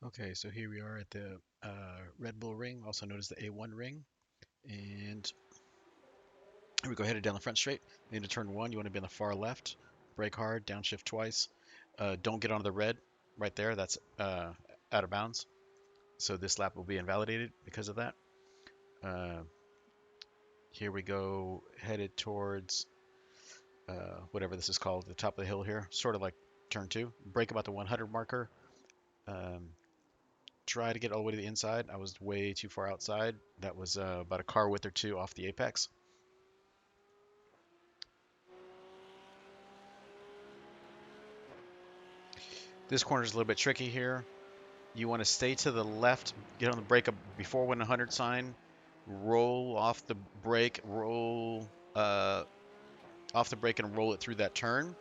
Okay, so here we are at the RedBull Ring, also known as the A1 ring. And here we go, headed down the front straight. Into turn one, you want to be on the far left. Brake hard, downshift twice. Don't get onto the red right there. That's out of bounds. So this lap will be invalidated because of that. Uh, Here we go, headed towards whatever this is called, the top of the hill here, sort of like turn two. Brake about the 100 marker. Um, Try to get all the way to the inside. I was way too far outside. That was about a car width or two off the apex. This corner is a little bit tricky here. You want to stay to the left, get on the brake before 100 sign, roll off the brake, roll off the brake and roll it through that turn.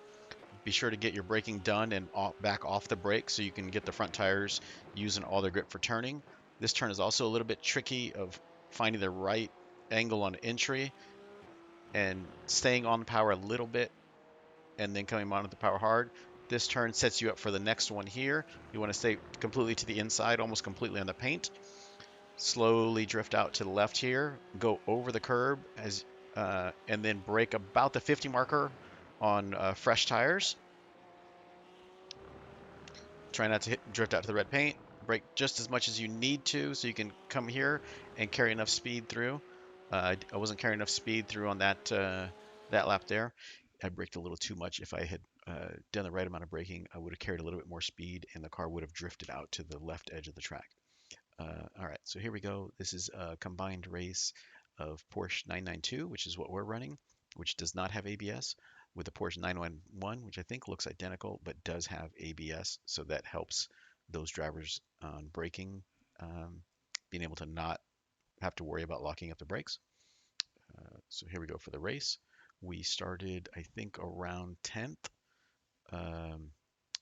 Be sure to get your braking done and back off the brake so you can get the front tires using all their grip for turning. This turn is also a little bit tricky of finding the right angle on entry and staying on power a little bit and then coming on with the power hard. This turn sets you up for the next one here. You want to stay completely to the inside, almost completely on the paint. Slowly drift out to the left here. Go over the curb and then brake about the 50 marker on fresh tires. Try not to drift out to the red paint. Brake just as much as you need to so you can come here and carry enough speed through. I wasn't carrying enough speed through on that lap there. I braked a little too much. If I had done the right amount of braking, I would have carried a little bit more speed and the car would have drifted out to the left edge of the track. All right, so here we go. This is a combined race of Porsche 992, which is what we're running, which does not have ABS, with the Porsche 911, which I think looks identical but does have ABS, so that helps those drivers on braking, being able to not have to worry about locking up the brakes. So here we go for the race. We started, I think, around 10th, um,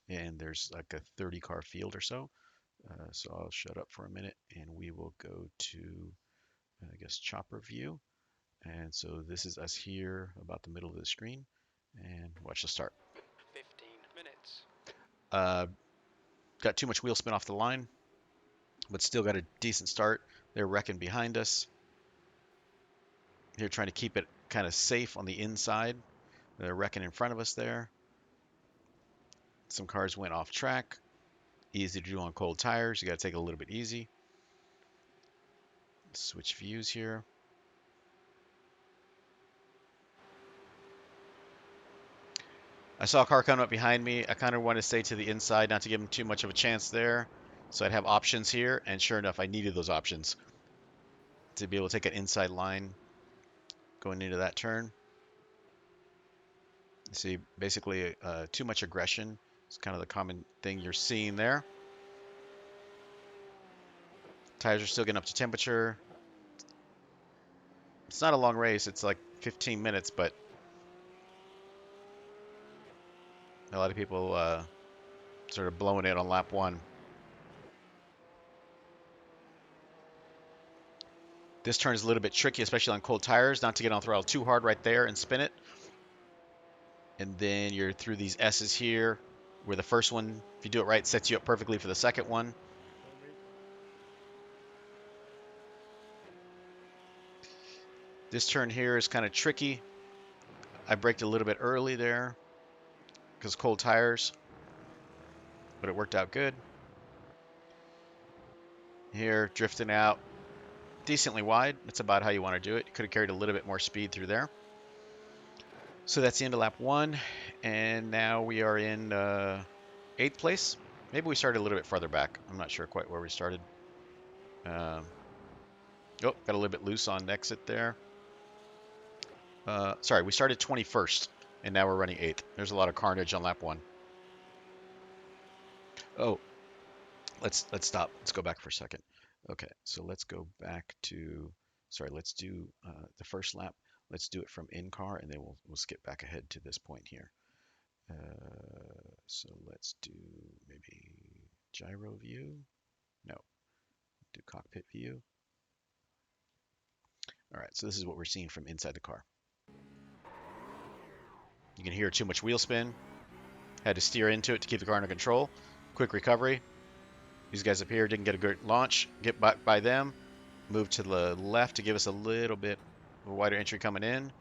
and there's like a 30 car field or so. So I'll shut up for a minute and we will go to, I guess, chopper view. And so this is us here about the middle of the screen. And watch the start. 15 minutes. Uh, Got too much wheel spin off the line, but still got a decent start. They're wrecking behind us. They're trying to keep it kind of safe on the inside. They're wrecking in front of us there. Some cars went off track. Easy to do on cold tires. You got to take it a little bit easy. Switch views here. I saw a car coming up behind me. I kind of wanted to stay to the inside, not to give him too much of a chance there. So I'd have options here, and sure enough, I needed those options to be able to take an inside line going into that turn. See, basically, too much aggression is kind of the common thing you're seeing there. Tires are still getting up to temperature. It's not a long race. It's like 15 minutes, but a lot of people sort of blowing it on lap one. This turn is a little bit tricky, especially on cold tires, not to get on throttle too hard right there and spin it. And then you're through these S's here, where the first one, if you do it right, sets you up perfectly for the second one. This turn here is kind of tricky. I braked a little bit early there because cold tires, but it worked out good. Here, drifting out decently wide. That's about how you want to do it. You could have carried a little bit more speed through there. So that's the end of lap one. And now we are in eighth place. Maybe we started a little bit farther back. I'm not sure quite where we started. Um, oh, got a little bit loose on exit there. Sorry, we started 21st, and now we're running 8th. There's a lot of carnage on lap 1. Oh, let's stop. Let's go back for a second. Okay, so let's go back to, sorry, let's do the first lap. Let's do it from in car, and then we'll skip back ahead to this point here. So let's do maybe gyro view. No, do cockpit view. All right, so this is what we're seeing from inside the car. You can hear too much wheel spin. Had to steer into it to keep the car under control. Quick recovery. These guys up here didn't get a good launch. Get back by them. Move to the left to give us a little bit of a wider entry coming in,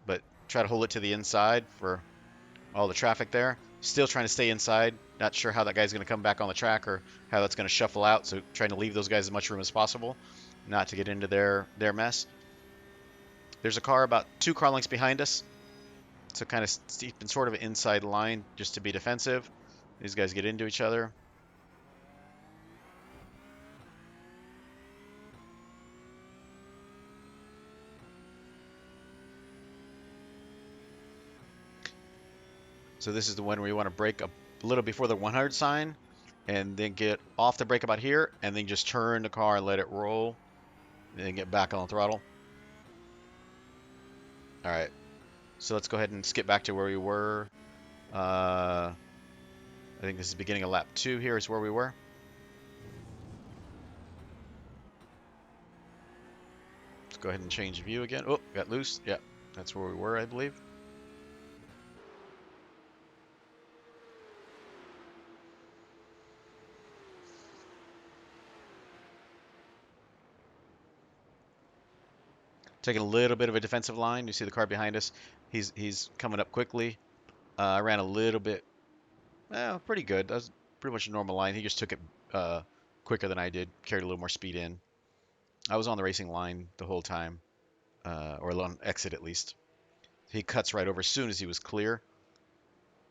but try to hold it to the inside for all the traffic there. Still trying to stay inside. Not sure how that guy's going to come back on the track or how that's going to shuffle out. So trying to leave those guys as much room as possible, not to get into their mess. There's a car about 2 car lengths behind us, so kind of keeping sort of an inside line just to be defensive. These guys get into each other. So this is the one where you want to brake a little before the 100 sign, and then get off the brake about here, and then just turn the car and let it roll, and then get back on the throttle. All right, so let's go ahead and skip back to where we were. I think this is beginning of lap 2 here is where we were. Let's go ahead and change view again. Oh, got loose. Yeah, that's where we were, I believe. Taking a little bit of a defensive line. You see the car behind us. He's coming up quickly. I ran a little bit, well, pretty good. That was pretty much a normal line. He just took it quicker than I did. Carried a little more speed in. I was on the racing line the whole time, or on exit at least. He cuts right over as soon as he was clear,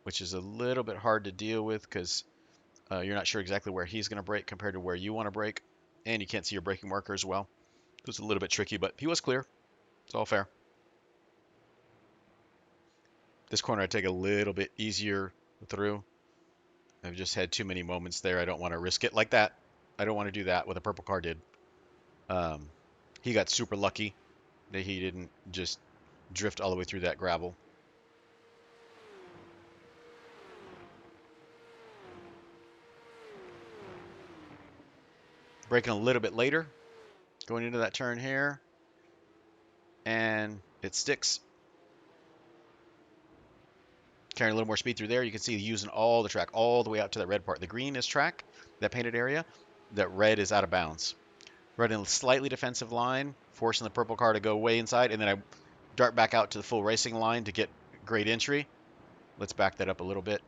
which is a little bit hard to deal with because you're not sure exactly where he's going to brake compared to where you want to brake, and you can't see your braking marker as well. It was a little bit tricky, but he was clear. It's all fair. This corner I take a little bit easier through. I've just had too many moments there. I don't want to risk it like that. I don't want to do that what the purple car did. Um, he got super lucky that he didn't just drift all the way through that gravel. Braking a little bit later, going into that turn here, and it sticks. Carrying a little more speed through there. You can see using all the track all the way out to that red part. The green is track, that painted area. That red is out of bounds. Running a slightly defensive line, forcing the purple car to go way inside, and then I dart back out to the full racing line to get great entry. Let's back that up a little bit.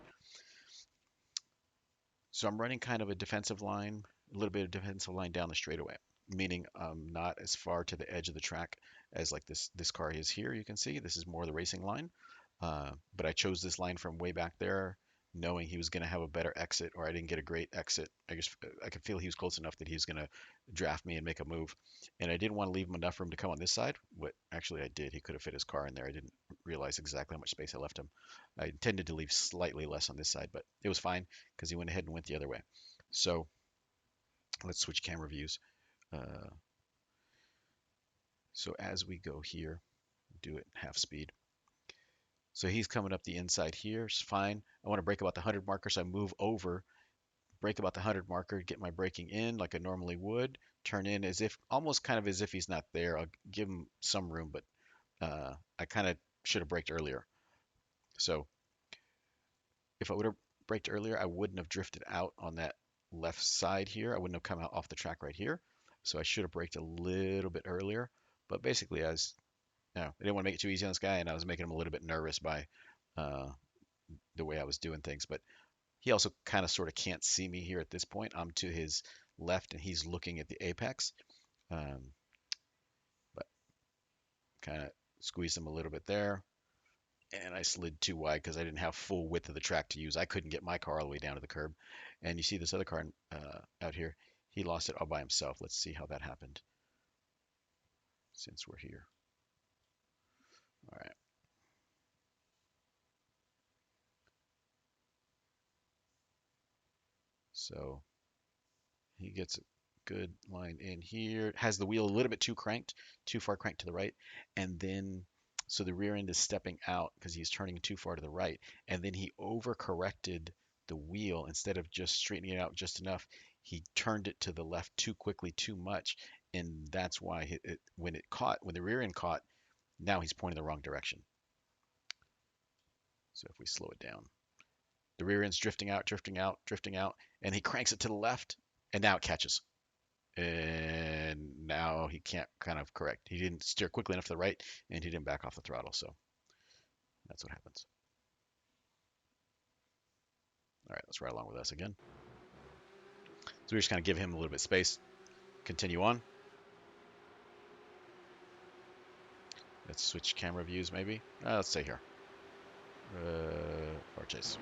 So I'm running kind of a defensive line, a little bit of defensive line down the straightaway, meaning I'm not as far to the edge of the track as like this car is here. You can see this is more the racing line, but I chose this line from way back there, knowing he was going to have a better exit, or I didn't get a great exit. I could feel he was close enough that he was going to draft me and make a move, and I didn't want to leave him enough room to come on this side. What actually I did, he could have fit his car in there. I didn't realize exactly how much space I left him. I intended to leave slightly less on this side, but it was fine because he went ahead and went the other way. So let's switch camera views. Uh, so as we go here, do it half speed. So he's coming up the inside here. It's fine. I want to brake about the 100 marker, so I move over, brake about the 100 marker, get my braking in like I normally would, turn in as if, almost kind of as if he's not there. I'll give him some room, but I kind of should have braked earlier. So if I would have braked earlier, I wouldn't have drifted out on that left side here. I wouldn't have come out off the track right here. So I should have braked a little bit earlier. But basically, I didn't want to make it too easy on this guy, and I was making him a little bit nervous by uh, the way I was doing things. But he also kind of sort of can't see me here at this point. I'm to his left, and he's looking at the apex. Um, but kind of squeezed him a little bit there. And I slid too wide because I didn't have full width of the track to use. I couldn't get my car all the way down to the curb. And you see this other car out here, he lost it all by himself. Let's see how that happened since we're here. All right. So he gets a good line in here. Has the wheel a little bit too far cranked to the right. And then, so the rear end is stepping out because he's turning too far to the right. And then he overcorrected the wheel instead of just straightening it out just enough. He turned it to the left too quickly, too much. And that's why when the rear end caught, now he's pointing the wrong direction. So if we slow it down, the rear end's drifting out, drifting out, drifting out, and he cranks it to the left. and now it catches. And now he can't kind of correct. He didn't steer quickly enough to the right, and he didn't back off the throttle. So that's what happens. All right, let's ride along with us again. So we just kind of give him a little bit of space. Continue on. Let's switch camera views maybe. Let's stay here. Car chase.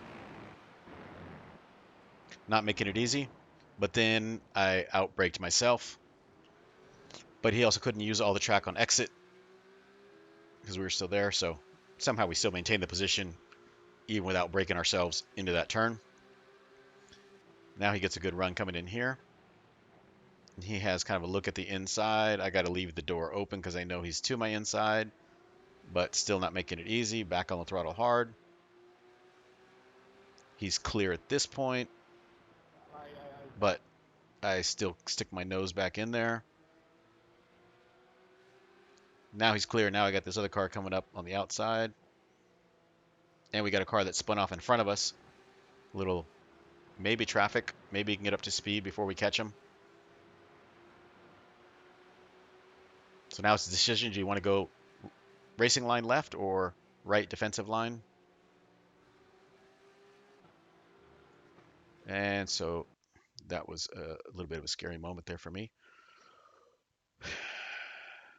Not making it easy, but then I outbraked myself. But he also couldn't use all the track on exit because we were still there. So somehow we still maintained the position even without breaking ourselves into that turn. Now he gets a good run coming in here. He has kind of a look at the inside. I got to leave the door open because I know he's to my inside, but still not making it easy. Back on the throttle hard. He's clear at this point, but I still stick my nose back in there. Now he's clear. Now I got this other car coming up on the outside. And we got a car that spun off in front of us. Little maybe traffic. Maybe he can get up to speed before we catch him. So now it's a decision. Do you want to go racing line left or right defensive line? And so that was a little bit of a scary moment there for me.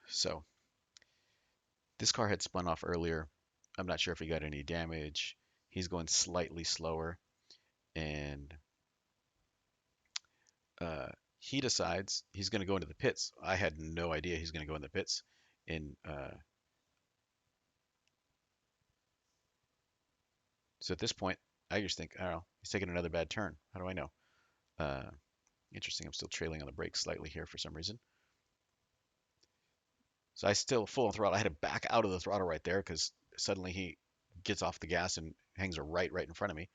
So this car had spun off earlier. I'm not sure if he got any damage. He's going slightly slower. And uh, he decides he's going to go into the pits. I had no idea he's going to go in the pits. And so at this point, I just think, I don't know, he's taking another bad turn. How do I know? Uh, Interesting. I'm still trailing on the brakes slightly here for some reason. So I still full on throttle. I had to back out of the throttle right there because suddenly he gets off the gas and hangs a right in front of me.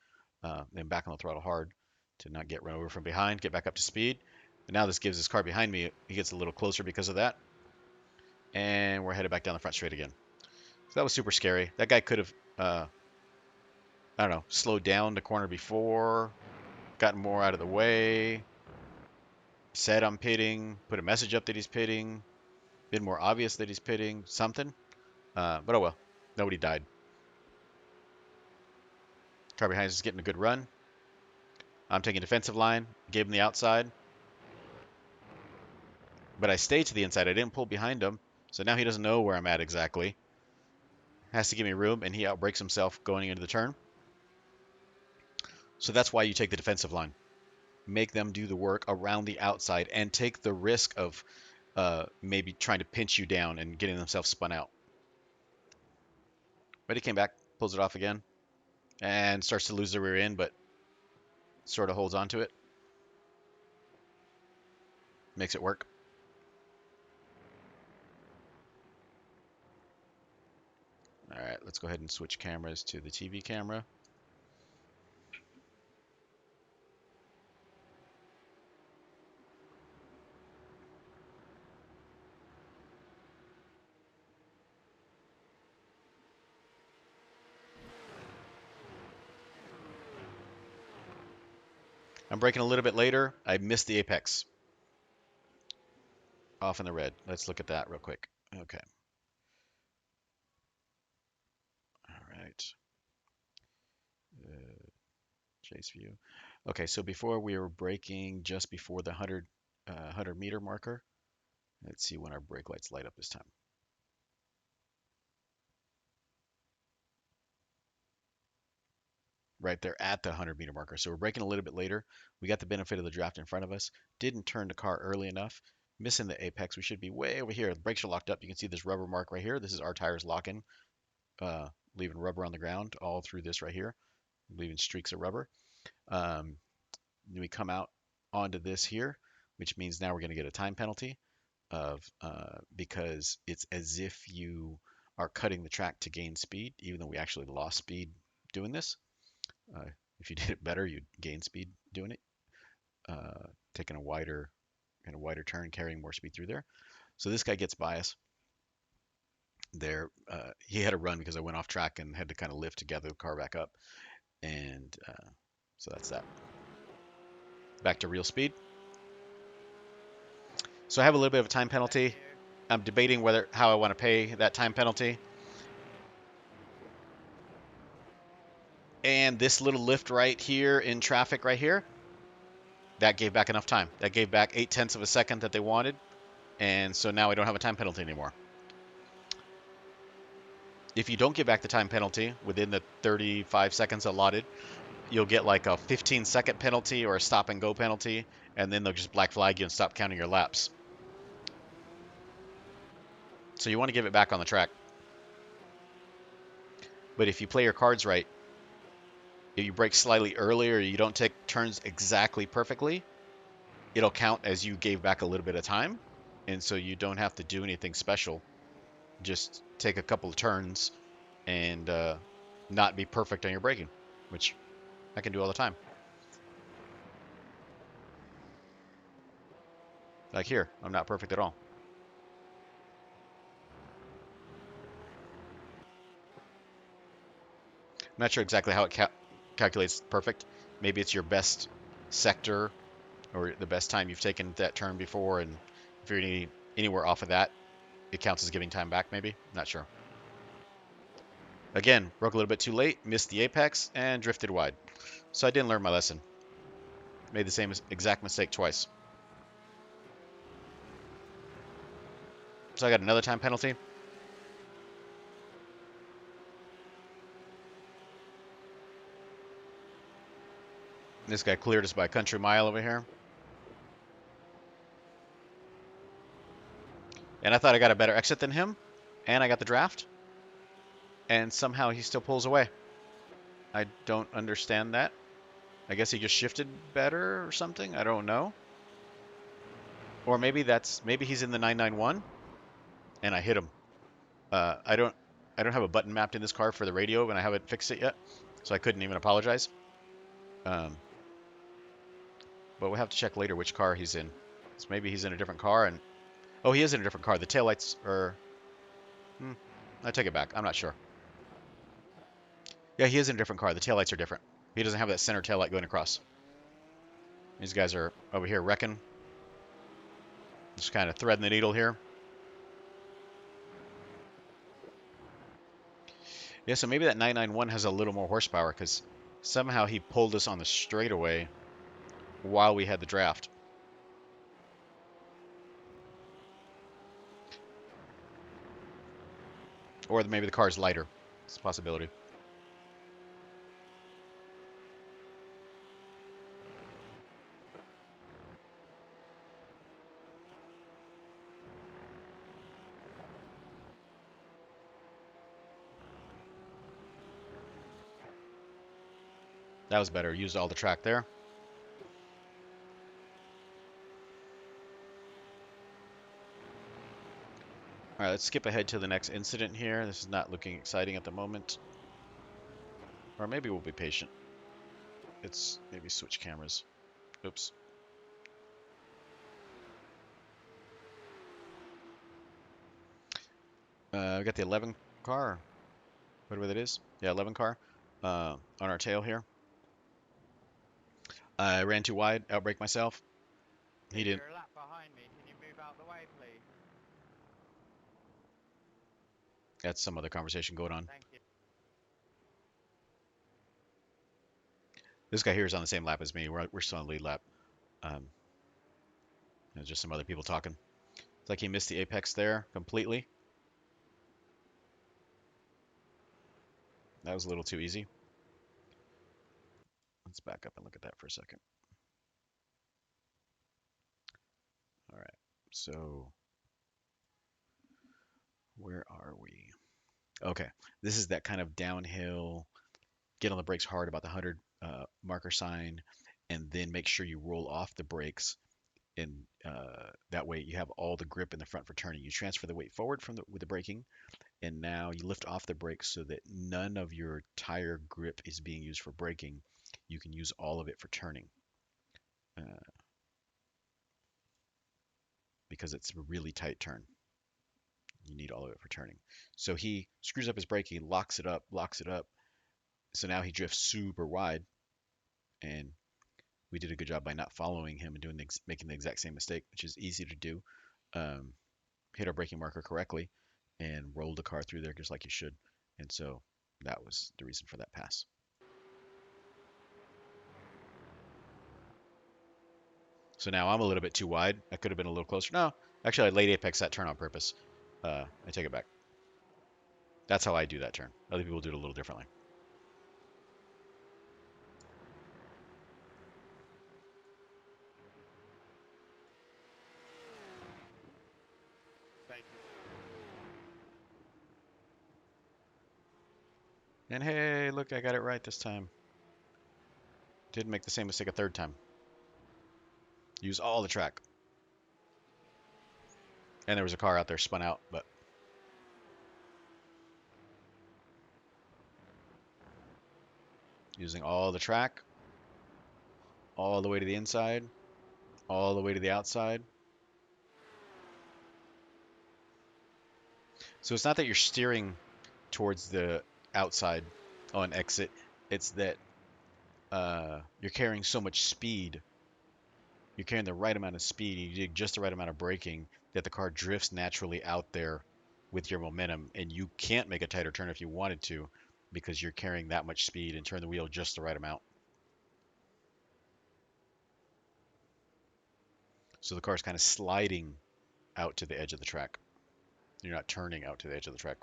Then back on the throttle hard to not get run over from behind, get back up to speed. And now this gives his car behind me. He gets a little closer because of that. And we're headed back down the front straight again. So that was super scary. That guy could have, I don't know, slowed down the corner before, gotten more out of the way, said I'm pitting, put a message up that he's pitting, been more obvious that he's pitting, something. But oh well, nobody died. Car behind us is getting a good run. I'm taking defensive line, gave him the outside, but I stayed to the inside. I didn't pull behind him, so now he doesn't know where I'm at exactly. Has to give me room, and he outbrakes himself going into the turn. So that's why you take the defensive line. Make them do the work around the outside and take the risk of maybe trying to pinch you down and getting themselves spun out. But he came back, pulls it off again, and starts to lose the rear end, but sort of holds on to it. Makes it work. All right, let's go ahead and switch cameras to the TV camera. I'm braking a little bit later. I missed the apex. Off in the red. Let's look at that real quick. Okay. All right. Uh, chase view. Okay, so before we were braking just before the 100 meter marker. Let's see when our brake lights light up this time. Right there at the 100 meter marker. So we're braking a little bit later. We got the benefit of the draft in front of us. Didn't turn the car early enough. Missing the apex. We should be way over here. The brakes are locked up. You can see this rubber mark right here. This is our tires locking, leaving rubber on the ground all through this right here, leaving streaks of rubber. Um, then we come out onto this here, which means now we're going to get a time penalty of because it's as if you are cutting the track to gain speed, even though we actually lost speed doing this. Uh, if you did it better, you'd gain speed doing it, taking a wider turn, carrying more speed through there. So this guy gets by us there. He had to run because I went off track and had to kind of lift to gather the car back up. And so that's that. Back to real speed. So I have a little bit of a time Thank penalty. you. I'm debating whether how I want to pay that time penalty. And this little lift right here in traffic right here, that gave back enough time. That gave back 8/10 of a second that they wanted. And so now I don't have a time penalty anymore. If you don't give back the time penalty within the 35 seconds allotted, you'll get like a 15-second penalty or a stop and go penalty, and then they'll just black flag you and stop counting your laps. So you want to give it back on the track. But if you play your cards right, if you brake slightly earlier, you don't take turns exactly perfectly, it'll count as you gave back a little bit of time. And so you don't have to do anything special. Just take a couple of turns and not be perfect on your braking, which I can do all the time. Like here, I'm not perfect at all. I'm not sure exactly how it calculates perfect. Maybe it's your best sector or the best time you've taken that turn before, and if you're anywhere off of that, it counts as giving time back, maybe? Not sure. Again, broke a little bit too late, missed the apex, and drifted wide. So I didn't learn my lesson. Made the same exact mistake twice. So I got another time penalty. This guy cleared us by a country mile over here. And I thought I got a better exit than him, and I got the draft, and somehow he still pulls away. I don't understand that. I guess he just shifted better or something. I don't know. Or maybe he's in the 991 and I hit him. Uh, I don't I don't have a button mapped in this car for the radio and I haven't fixed it yet, so I couldn't even apologize. Um, but we'll have to check later which car he's in. So maybe he's in a different car and oh, he is in a different car. The taillights are hmm, I take it back. I'm not sure. Yeah, he is in a different car. The taillights are different. He doesn't have that center taillight going across. These guys are over here wrecking. Just kind of threading the needle here. Yeah, so maybe that 991 has a little more horsepower because somehow he pulled us on the straightaway while we had the draft. Or maybe the car's lighter. It's a possibility. That was better. Used all the track there. All right, let's skip ahead to the next incident here. This is not looking exciting at the moment. Or maybe we'll be patient. It's maybe switch cameras. Oops. We got the 11 car, whatever that is. Yeah, 11 car on our tail here. I ran too wide, outbraked myself. He Dude, didn't. you're a lap behind me. Can you move out the way, please? That's some other conversation going on. Thank you. This guy here is on the same lap as me. We're still on the lead lap. Um, there's just some other people talking. It's like he missed the apex there completely. That was a little too easy. Let's back up and look at that for a second. All right. So where are we? Okay. This is that kind of downhill, get on the brakes hard about the 100 marker sign, and then make sure you roll off the brakes. And that way you have all the grip in the front for turning. You transfer the weight forward with the braking, and now you lift off the brakes so that none of your tire grip is being used for braking. You can use all of it for turning because it's a really tight turn. You need all of it for turning. So he screws up his braking, locks it up. So now he drifts super wide, and we did a good job by not following him and making the exact same mistake, which is easy to do. Um, Hit our braking marker correctly and rolled the car through there just like you should. And so that was the reason for that pass. So now I'm a little bit too wide. I could have been a little closer. No, actually, I late apex that turn on purpose. I take it back. That's how I do that turn. Other people do it a little differently. Thank you. And hey, look, I got it right this time. Didn't make the same mistake a third time. Use all the track. And there was a car out there spun out, but using all the track, all the way to the inside, all the way to the outside. So it's not that you're steering towards the outside on exit. It's that you're carrying so much speed. You're carrying the right amount of speed. You did just the right amount of braking that the car drifts naturally out there with your momentum, and you can't make a tighter turn if you wanted to because you're carrying that much speed and turn the wheel just the right amount. So the car's kind of sliding out to the edge of the track. You're not turning out to the edge of the track.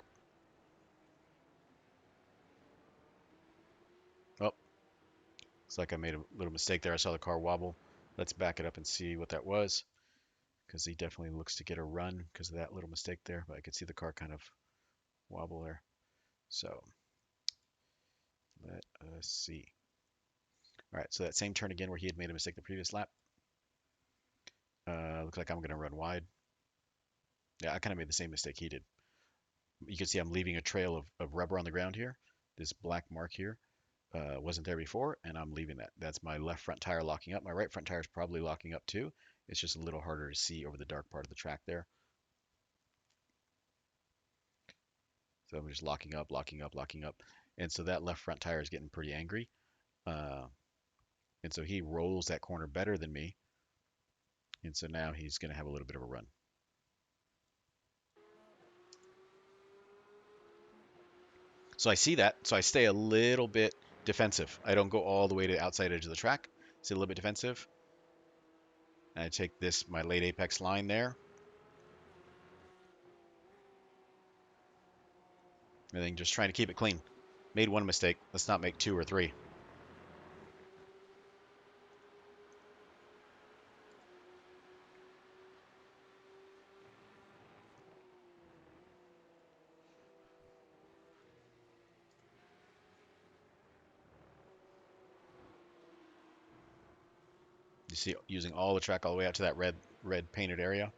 Oh, looks like I made a little mistake there. I saw the car wobble. Let's back it up and see what that was, because he definitely looks to get a run because of that little mistake there. But I could see the car kind of wobble there. So let us see. All right, so that same turn again where he had made a mistake the previous lap. Looks like I'm going to run wide. Yeah, I kind of made the same mistake he did. You can see I'm leaving a trail of rubber on the ground here. This black mark here wasn't there before, and I'm leaving that. That's my left front tire locking up. My right front tire is probably locking up too. It's just a little harder to see over the dark part of the track there. So I'm just locking up, locking up, locking up. And so that left front tire is getting pretty angry. Uh, and so he rolls that corner better than me. And so now he's going to have a little bit of a run. So I see that. So I stay a little bit defensive. I don't go all the way to the outside edge of the track. Stay a little bit defensive. And I take this, my late apex line there. And then just trying to keep it clean. Made one mistake. Let's not make two or three. You see, using all the track all the way out to that red painted area.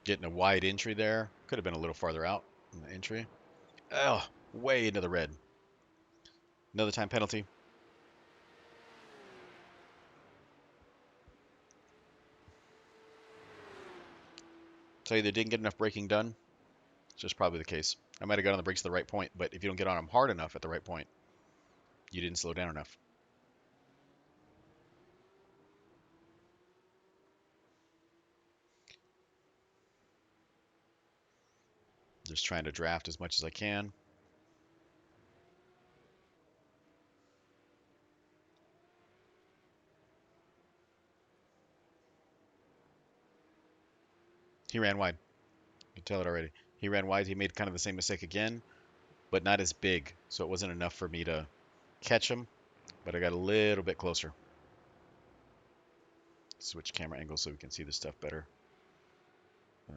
Getting a wide entry there. Could have been a little farther out in the entry. Oh, way into the red. Another time penalty. So either didn't get enough braking done. It's just probably the case. I might have got on the brakes at the right point, but if you don't get on them hard enough at the right point, you didn't slow down enough. Just trying to draft as much as I can. He ran wide. You can tell it already. He ran wide. He made kind of the same mistake again, but not as big. So it wasn't enough for me to catch him, but I got a little bit closer. Switch camera angle so we can see the stuff better. Uh,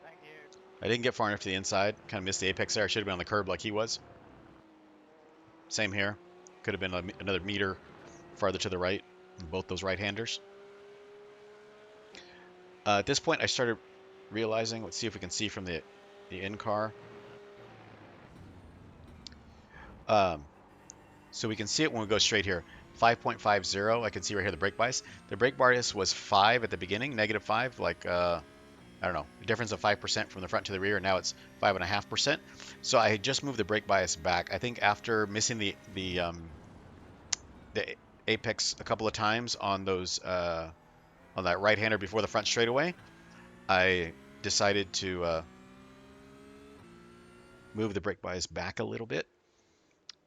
Thank you. I didn't get far enough to the inside. Kind of missed the apex there. I should have been on the curb like he was. Same here. Could have been another meter farther to the right. Both those right-handers. At this point, I started realizing. Let's see if we can see from the in car. Um, so we can see it when we go straight here. 5.50, I can see right here the brake bias. The brake bias was 5 at the beginning, -5, like I don't know, a difference of 5% from the front to the rear. And now it's 5.5%. So I just moved the brake bias back. I think after missing the apex a couple of times on that right hander before the front straightaway, I decided to move the brake bias back a little bit,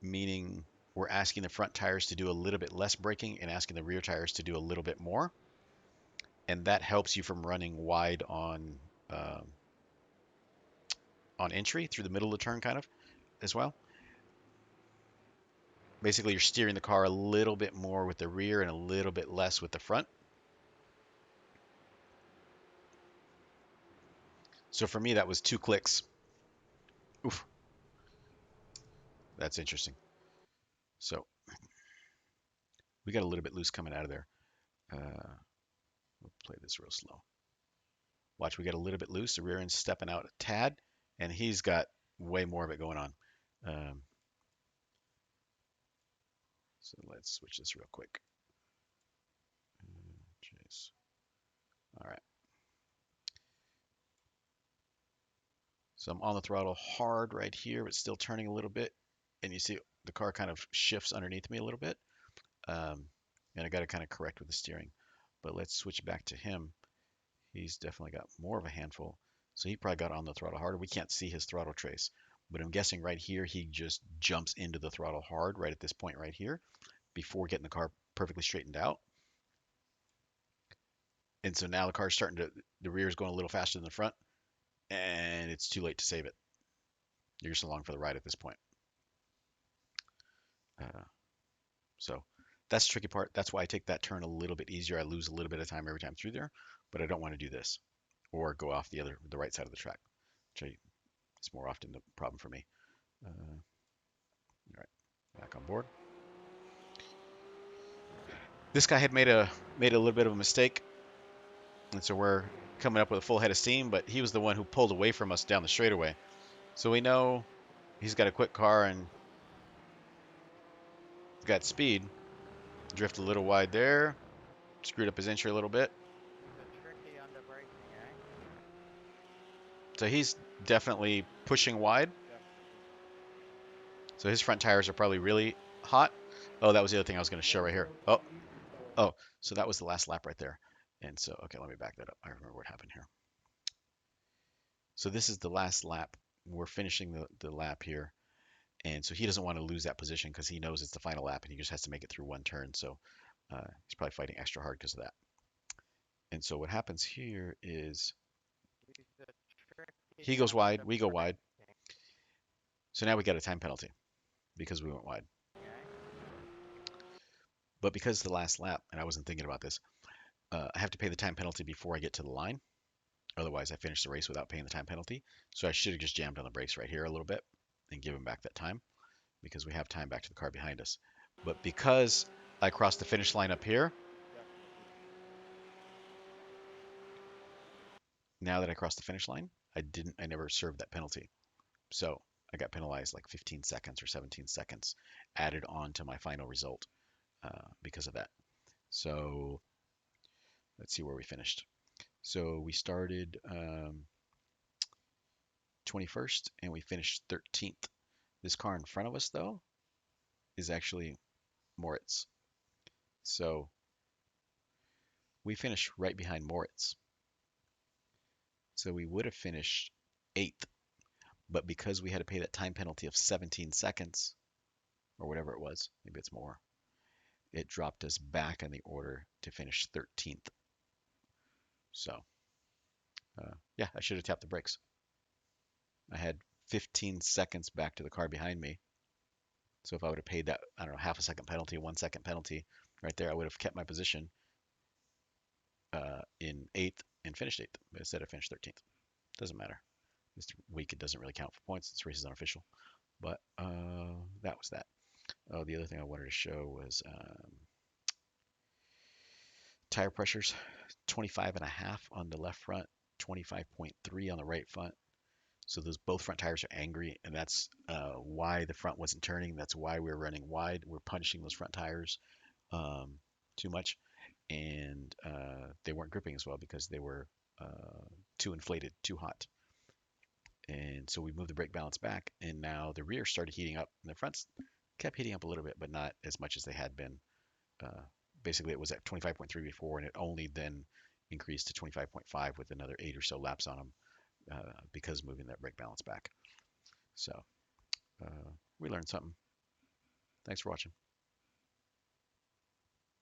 meaning we're asking the front tires to do a little bit less braking and asking the rear tires to do a little bit more, and that helps you from running wide um, on entry through the middle of the turn, kind of as well. Basically, you're steering the car a little bit more with the rear and a little bit less with the front. So for me, that was 2 clicks. Oof, that's interesting. So we got a little bit loose coming out of there. We'll play this real slow. Watch, we got a little bit loose. The rear end's stepping out a tad, and he's got way more of it going on. Um, so let's switch this real quick. Jeez. All right. So I'm on the throttle hard right here, but still turning a little bit. And you see the car kind of shifts underneath me a little bit. Um, and I got to kind of correct with the steering. But let's switch back to him. He's definitely got more of a handful. So he probably got on the throttle harder. We can't see his throttle trace, but I'm guessing right here he just jumps into the throttle hard right at this point right here before getting the car perfectly straightened out. And so now the car's starting to, the rear is going a little faster than the front, and it's too late to save it. You're just along for the ride at this point. Uh, so that's the tricky part. That's why I take that turn a little bit easier. I lose a little bit of time every time through there, but I don't want to do this or go off the right side of the track, which is more often the problem for me. All right, back on board. This guy had made a little bit of a mistake, and so we're coming up with a full head of steam. But he was the one who pulled away from us down the straightaway, so we know he's got a quick car and got speed. Drift a little wide there, screwed up his entry a little bit. So tricky on the braking, eh? So he's definitely pushing wide. Yep. So his front tires are probably really hot. Oh, that was the other thing I was going to show right here. Oh, so that was the last lap right there. And so, okay, let me back that up. I remember what happened here. So this is the last lap. We're finishing the lap here. And so he doesn't want to lose that position because he knows it's the final lap and he just has to make it through one turn. So he's probably fighting extra hard because of that. And so what happens here is Use the he tricky goes on wide, the we go wide. braking, So now we got a time penalty because we went wide. eh? But because the last lap, and I wasn't thinking about this, I have to pay the time penalty before I get to the line. Otherwise, I finish the race without paying the time penalty. So I should have just jammed on the brakes right here a little bit and given back that time because we have time back to the car behind us. But because I crossed the finish line up here, Yep. now that I crossed the finish line, I never served that penalty. So I got penalized like 15 seconds or 17 seconds added on to my final result because of that. So let's see where we finished. So we started 21st and we finished 13th. This car in front of us, though, is actually Moritz. So we finished right behind Moritz. So we would have finished 8th, but because we had to pay that time penalty of 17 seconds or whatever it was, maybe it's more, it dropped us back in the order to finish 13th. So yeah, I should have tapped the brakes. I had 15 seconds back to the car behind me. So if I would have paid that, I don't know, half a second penalty, 1 second penalty right there, I would have kept my position in 8th and finished 8th. But instead, I finished 13th. Doesn't matter. This week, it doesn't really count for points. This race is unofficial. But that was that. Oh, the other thing I wanted to show was tire pressures 25.5 on the left front, 25.3 on the right front. So those both front tires are angry, and that's why the front wasn't turning. That's why we were running wide. We're punishing those front tires um, too much, and they weren't gripping as well because they were too inflated, too hot. And so we moved the brake balance back, and now the rear started heating up, and the fronts kept heating up a little bit, but not as much as they had been. Uh, Basically, it was at 25.3 before, and it only then increased to 25.5 with another 8 or so laps on them because moving that brake balance back. So uh, we learned something. Thanks for watching.